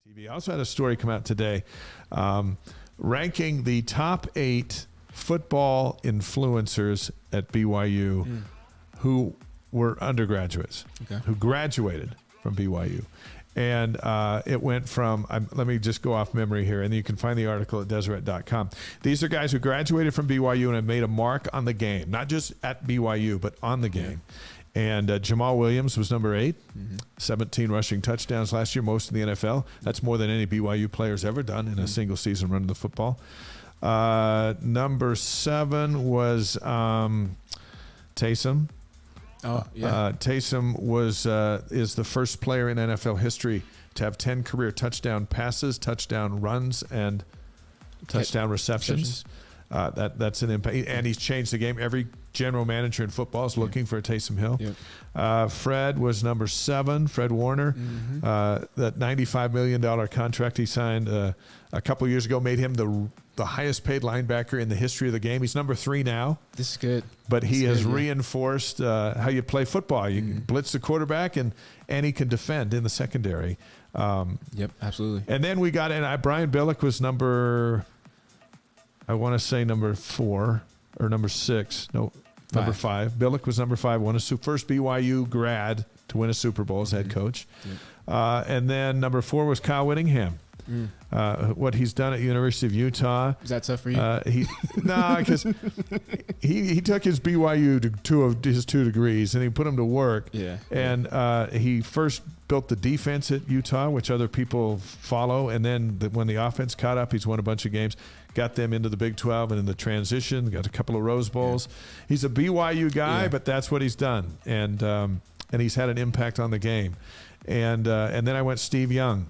TV. I also had a story come out today ranking the top 8 football influencers at BYU who were undergraduates, who graduated from BYU. And it went from, let me just go off memory here, and you can find the article at Deseret.com. These are guys who graduated from BYU and have made a mark on the game, not just at BYU, but on the game. And Jamal Williams was number 8, 17 rushing touchdowns last year, most in the NFL. That's more than any BYU player's ever done in a single season running the football. Number 7 was Taysom. Taysom is the first player in NFL history to have 10 career touchdown passes, touchdown runs, and touchdown receptions. That's an impact, and he's changed the game. Every general manager in football is looking for a Taysom Hill. Fred was number 7. Fred Warner, that $95 million contract he signed a couple years ago made him the highest paid linebacker in the history of the game. He's number 3 now. This is good. But he has reinforced how you play football. You can blitz the quarterback, and he can defend in the secondary. Yep, absolutely. And then we got in. Brian Billick was number 4 or number 6. No, number 5. Billick was number 5. Won first BYU grad to win a Super Bowl as head coach. And then number 4 was Kyle Whittingham. What he's done at University of Utah. Is that tough for you? Because he took his BYU his 2 degrees and he put them to work. And he first built the defense at Utah, which other people follow. And then when the offense caught up, he's won a bunch of games, got them into the Big 12 and in the transition, got a couple of Rose Bowls. He's a BYU guy, but that's what he's done. And he's had an impact on the game. And then I went Steve Young.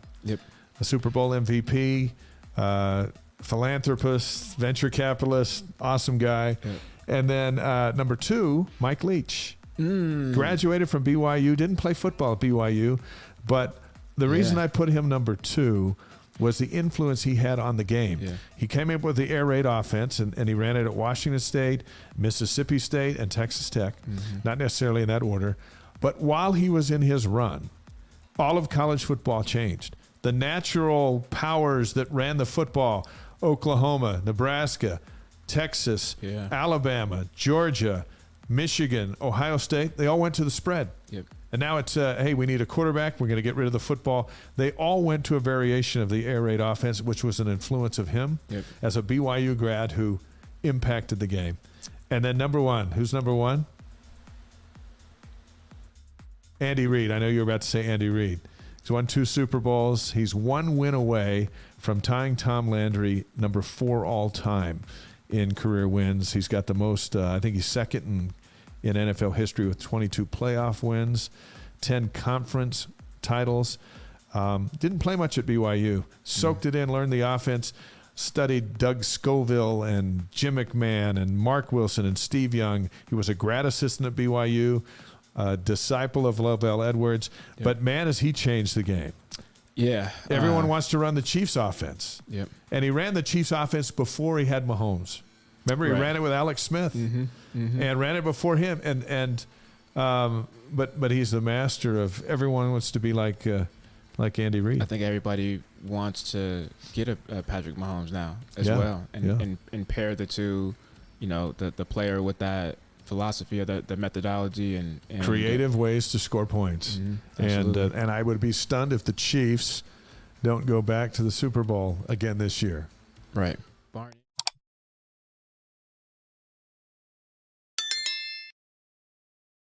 A Super Bowl MVP, philanthropist, venture capitalist, awesome guy. And then number 2, Mike Leach. Graduated from BYU, didn't play football at BYU, but the reason I put him number 2 was the influence he had on the game. He came up with the air raid offense, and he ran it at Washington State, Mississippi State, and Texas Tech. Not necessarily in that order. But while he was in his run, all of college football changed. The natural powers that ran the football, Oklahoma, Nebraska, Texas, Alabama, Georgia, Michigan, Ohio State, they all went to the spread. And now it's, hey, we need a quarterback. We're going to get rid of the football. They all went to a variation of the air raid offense, which was an influence of him as a BYU grad who impacted the game. And then number 1, who's number 1? Andy Reid. I know you were about to say Andy Reid. He's won 2 Super Bowls. He's 1 win away from tying Tom Landry, number 4 all time in career wins. He's got the most, I think he's second in NFL history with 22 playoff wins, 10 conference titles. Didn't play much at BYU. Soaked it in, learned the offense, studied Doug Scoville and Jim McMahon and Mark Wilson and Steve Young. He was a grad assistant at BYU. Disciple of Lovell Edwards, but man, has he changed the game. Everyone wants to run the Chiefs offense. And he ran the Chiefs offense before he had Mahomes. Remember, he ran it with Alex Smith and ran it before him. But he's the master of, everyone wants to be like Andy Reid. I think everybody wants to get a Patrick Mahomes now as well, and pair the two, the player with that philosophy of the methodology and creative ways to score points. And I would be stunned if the Chiefs don't go back to the Super Bowl again this year. Right.